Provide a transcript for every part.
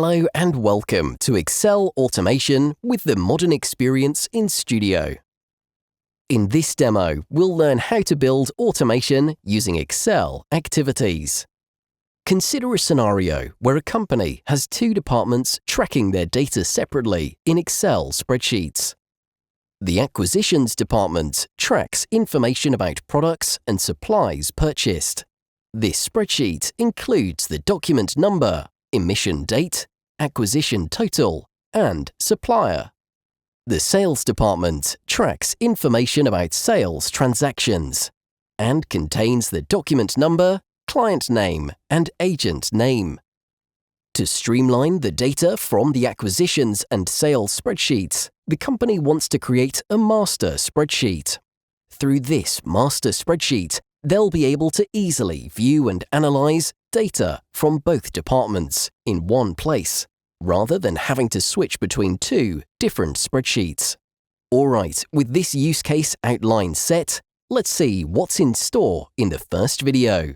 Hello and welcome to Excel Automation with the modern experience in Studio. In this demo, we'll learn how to build automation using Excel activities. Consider a scenario where a company has two departments tracking their data separately in Excel spreadsheets. The Acquisitions department tracks information about products and supplies purchased. This spreadsheet includes the document number, emission date, acquisition total, and supplier. The Sales department tracks information about sales transactions and contains the document number, client name, and agent name. To streamline the data from the acquisitions and sales spreadsheets, the company wants to create a master spreadsheet. Through this master spreadsheet, they'll be able to easily view and analyze data from both departments in one place, rather than having to switch between two different spreadsheets. Alright, with this use case outline set, let's see what's in store in the first video.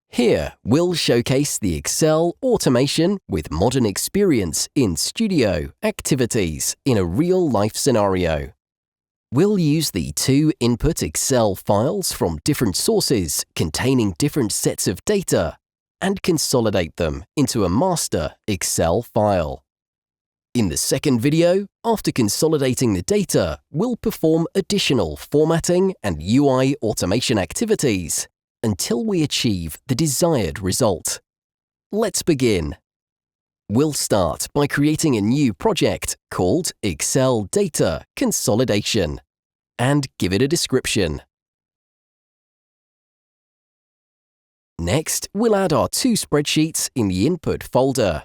Here, we'll showcase the Excel automation with modern experience in Studio activities in a real-life scenario. We'll use the two input Excel files from different sources containing different sets of data and consolidate them into a master Excel file. In the second video, after consolidating the data, we'll perform additional formatting and UI automation activities until we achieve the desired result. Let's begin. We'll start by creating a new project called Excel Data Consolidation and give it a description. Next, we'll add our two spreadsheets in the Input folder.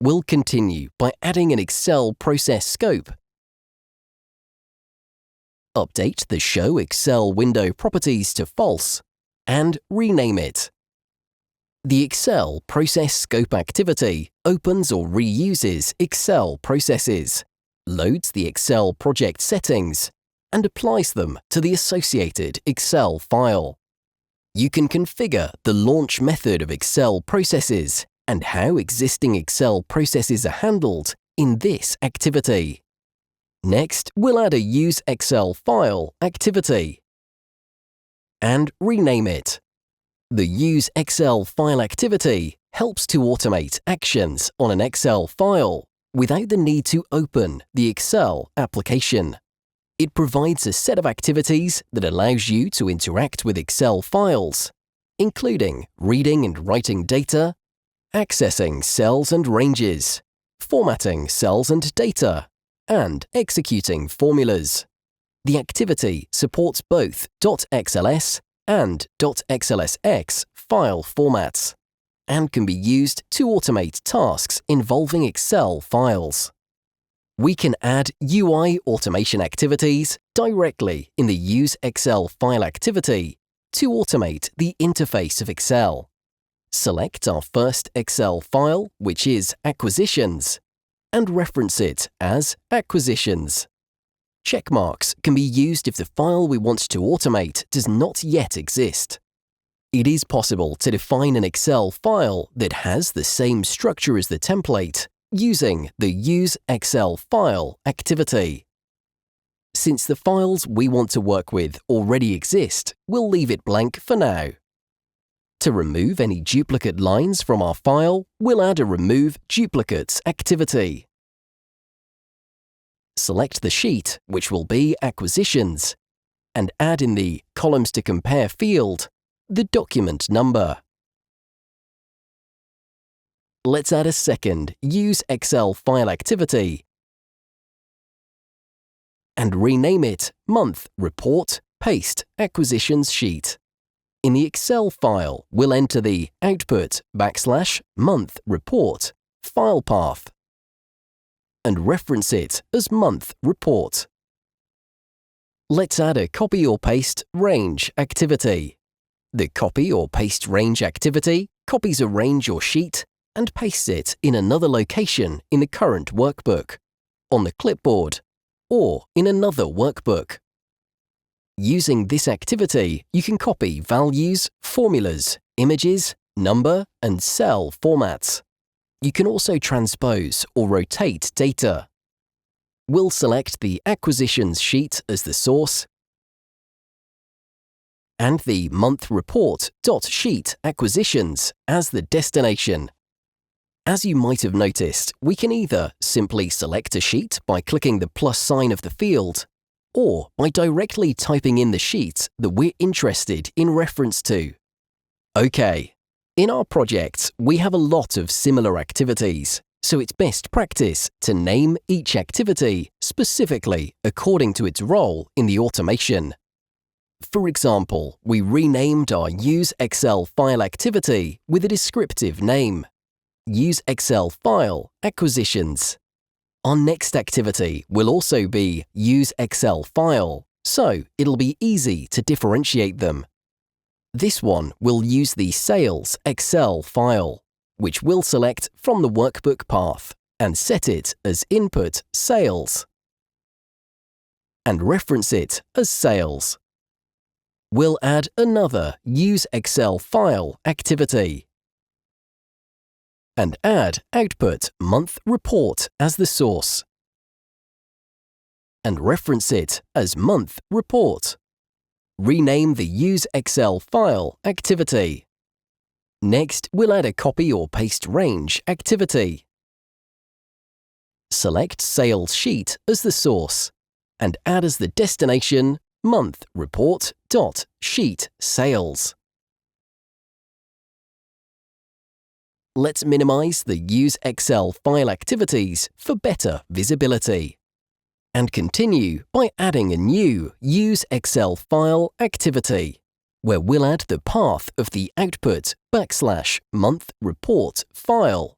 We'll continue by adding an Excel process scope. Update the Show Excel window properties to false and rename it. The Excel process scope activity opens or reuses Excel processes, loads the Excel project settings, and applies them to the associated Excel file. You can configure the launch method of Excel processes and how existing Excel processes are handled in this activity. Next, we'll add a Use Excel File activity and rename it. The Use Excel File activity helps to automate actions on an Excel file without the need to open the Excel application. It provides a set of activities that allows you to interact with Excel files, including reading and writing data, accessing cells and ranges, formatting cells and data, and executing formulas. The activity supports both .xls and .xlsx file formats and can be used to automate tasks involving Excel files. We can add UI automation activities directly in the Use Excel File activity to automate the interface of Excel. Select our first Excel file, which is Acquisitions, and reference it as Acquisitions. Checkmarks can be used if the file we want to automate does not yet exist. It is possible to define an Excel file that has the same structure as the template using the Use Excel File activity. Since the files we want to work with already exist, we'll leave it blank for now. To remove any duplicate lines from our file, we'll add a Remove Duplicates activity. Select the sheet, which will be Acquisitions, and add in the Columns to Compare field the document number. Let's add a second Use Excel File activity and rename it Month Report Paste Acquisitions Sheet. In the Excel file, we'll enter the output/month report file path and reference it as month report. Let's add a copy or paste range activity. The copy or paste range activity copies a range or sheet and pastes it in another location in the current workbook, on the clipboard, or in another workbook. Using this activity, you can copy values, formulas, images, number, and cell formats. You can also transpose or rotate data. We'll select the acquisitions sheet as the source and the month report.sheet acquisitions as the destination. As you might have noticed, we can either simply select a sheet by clicking the plus sign of the field, or by directly typing in the sheet that we're interested in reference to. OK, in our projects, we have a lot of similar activities, so it's best practice to name each activity specifically according to its role in the automation. For example, we renamed our Use Excel file activity with a descriptive name, Use Excel File Acquisitions. Our next activity will also be Use Excel File, so it'll be easy to differentiate them. This one will use the Sales Excel file, which we'll select from the workbook path and set it as Input Sales and reference it as Sales. We'll add another Use Excel File activity and add Output Month Report as the source and reference it as Month Report. Rename the Use Excel File activity. Next, we'll add a copy or paste range activity. Select Sales Sheet as the source and add as the destination Month Report.Sheet Sales. Let's minimize the Use Excel File activities for better visibility. And continue by adding a new Use Excel File activity, where we'll add the path of the output /month report file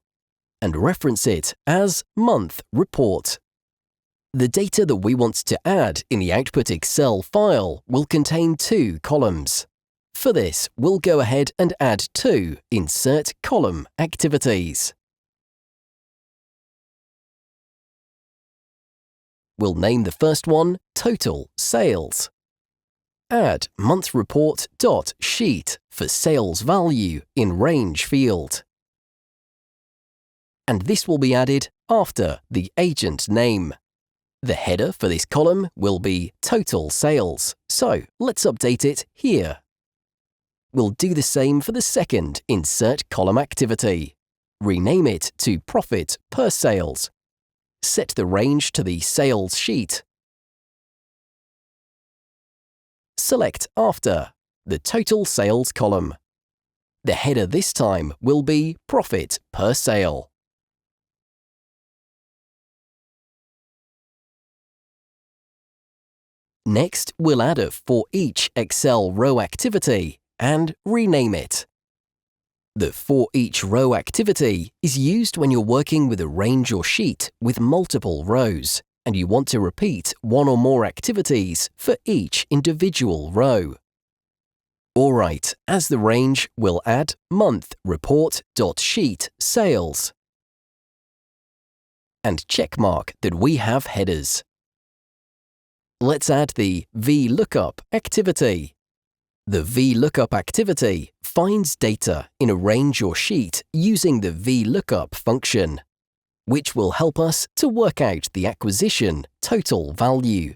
and reference it as month report. The data that we want to add in the output Excel file will contain two columns. For this, we'll go ahead and add two Insert Column activities. We'll name the first one Total Sales. Add Month Report.Sheet for sales value in range field. And this will be added after the agent name. The header for this column will be Total Sales, so let's update it here. We'll do the same for the second Insert Column activity. Rename it to Profit per Sales. Set the range to the Sales sheet. Select after the Total Sales column. The header this time will be Profit per Sale. Next, we'll add a For Each Excel row activity and rename it. The For Each Row activity is used when you're working with a range or sheet with multiple rows, and you want to repeat one or more activities for each individual row. Alright, as the range, we'll add Month Report.Sheet Sales and checkmark that we have headers. Let's add the VLOOKUP activity. The VLOOKUP activity finds data in a range or sheet using the VLOOKUP function, which will help us to work out the acquisition total value.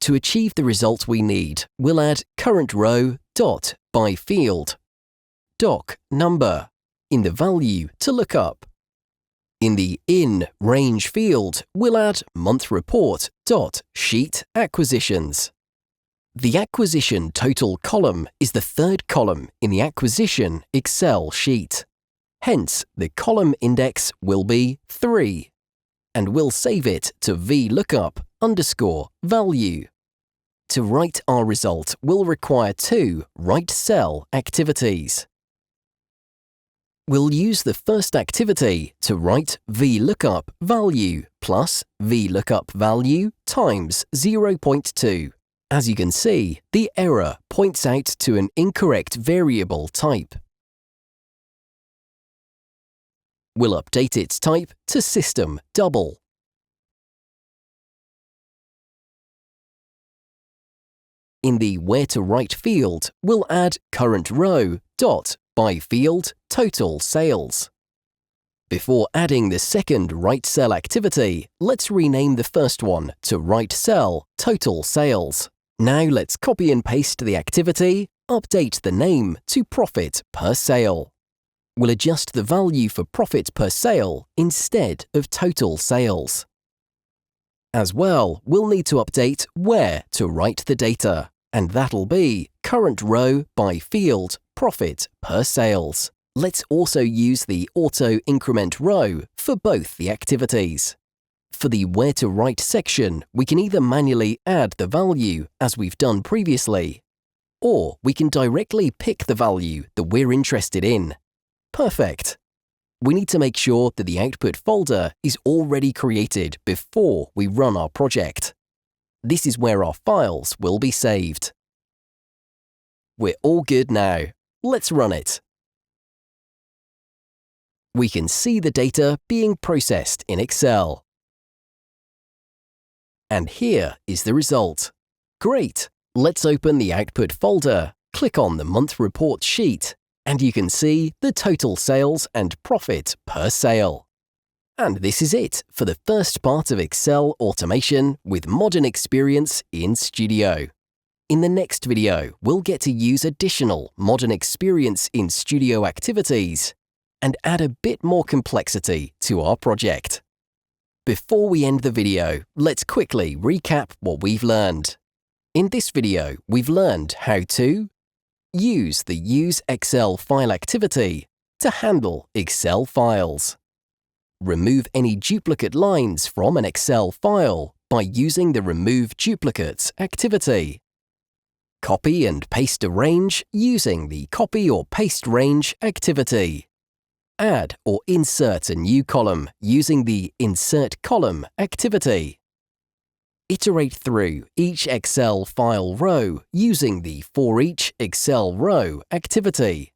To achieve the result we need, we'll add current row dot by field doc number in the value to look up. In the In Range field, we'll add month report dot sheet acquisitions. The acquisition total column is the third column in the acquisition Excel sheet. Hence, the column index will be 3, and we'll save it to VLOOKUP_value. To write our result, we'll require two write cell activities. We'll use the first activity to write VLOOKUP value plus VLOOKUP value times 0.2. As you can see, the error points out to an incorrect variable type. We'll update its type to System double. In the Where to Write field, we'll add current row dot by field total sales. Before adding the second write cell activity, let's rename the first one to write cell total sales. Now let's copy and paste the activity, update the name to profit per sale. We'll adjust the value for profit per sale instead of total sales. As well, we'll need to update where to write the data, and that'll be current row by field profit per sales. Let's also use the auto increment row for both the activities. For the Where to Write section, we can either manually add the value as we've done previously, or we can directly pick the value that we're interested in. Perfect! We need to make sure that the output folder is already created before we run our project. This is where our files will be saved. We're all good now. Let's run it. We can see the data being processed in Excel. And here is the result. Great! Let's open the output folder, click on the month report sheet, and you can see the total sales and profit per sale. And this is it for the first part of Excel automation with modern experience in Studio. In the next video, we'll get to use additional modern experience in Studio activities and add a bit more complexity to our project. Before we end the video, let's quickly recap what we've learned. In this video, we've learned how to use the Use Excel File activity to handle Excel files. Remove any duplicate lines from an Excel file by using the Remove Duplicates activity. Copy and paste a range using the Copy or Paste Range activity. Add or insert a new column using the Insert Column activity. Iterate through each Excel file row using the For Each Excel Row activity.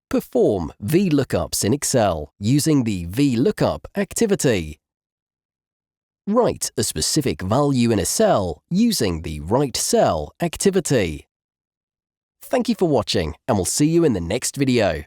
Perform VLOOKUPs in Excel using the VLOOKUP activity. Write a specific value in a cell using the Write Cell activity. Thank you for watching, and we'll see you in the next video.